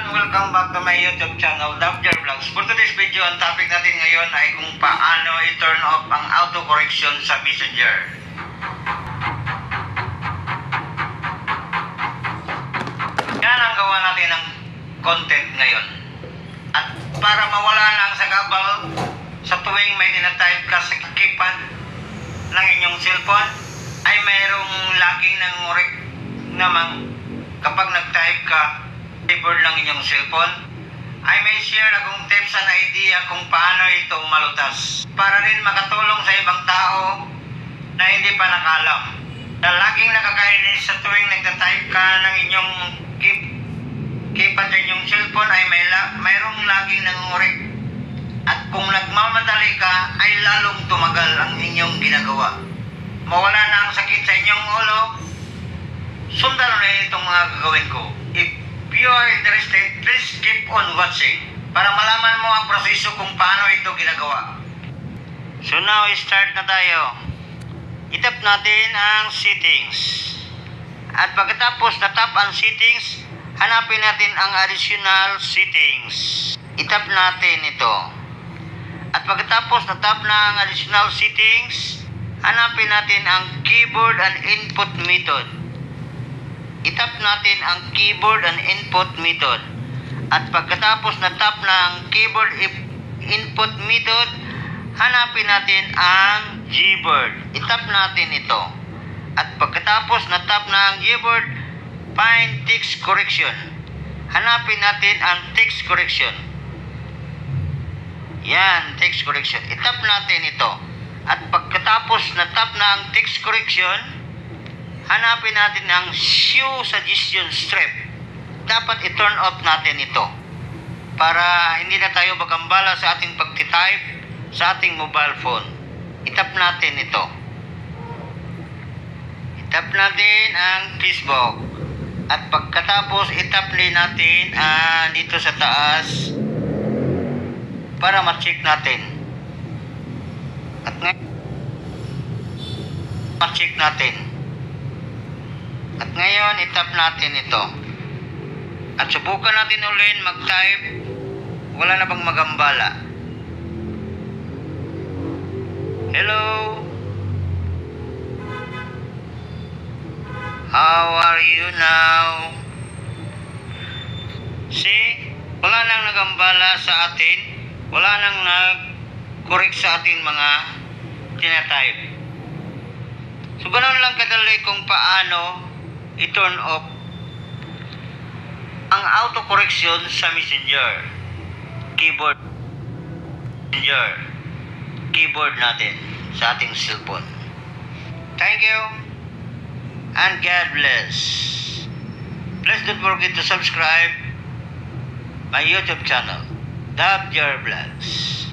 everyone! Welcome back to my YouTube channel, Dabjar Vlogs. For today's video, ang topic natin ngayon ay kung paano i-turn off ang auto-correction sa Messenger. Yan ang gawa natin ng content ngayon. At para mawala na ang sagabal sa tuwing may tinatype ka sa keypad ng inyong cellphone, ay mayroong laging nangurek namang kapag nag-type ka keyboard ng inyong cellphone, ay may share akong tips and idea kung paano ito malutas para rin makatulong sa ibang tao na hindi pa nakalam. Na laging nakakainis sa tuwing nagtatype ka ng inyong keypad ng inyong cellphone ay mayroong laging nangungurek. At kung nagmamadali ka ay lalong tumagal ang inyong ginagawa. Mawala na ang sakit sa inyong ulo. Sundan na itong mga gagawin ko. If you are interested, please keep on watching para malaman mo ang proseso kung paano ito ginagawa. So now, start na tayo. I-tap natin ang settings. At pagkatapos na-tap ang settings, hanapin natin ang additional settings. I-tap natin ito. At pagkatapos na-tap na ang additional settings, hanapin natin ang keyboard and input method. I-tap natin ang keyboard and input method. At pagkatapos na-tap na ang keyboard input method, hanapin natin ang Gboard. I-tap natin ito. At pagkatapos na-tap na ang Gboard, find text correction. Hanapin natin ang text correction. Yan, text correction. I-tap natin ito. At pagkatapos na-tap na ang text correction, hanapin natin ang show suggestion strip. Dapat i-turn off natin ito para hindi na tayo magambala sa ating pagtitype sa ating mobile phone. I-tap natin ito. I-tap natin ang Facebook. At pagkatapos i-tap din natin dito sa taas para ma-check natin. At ma-check natin. At ngayon, i-tap natin ito. At subukan natin ulit mag-type. Wala na bang magambala? Hello? How are you now? See? Wala nang nagambala sa atin. Wala nang nag-correct sa ating mga tinatype. So, ganun lang kadali kung paano i-turn off ang auto-correction sa Messenger. Keyboard natin sa ating cellphone. Thank you and God bless. Please don't forget to subscribe my YouTube channel, Dabjar Vlogs.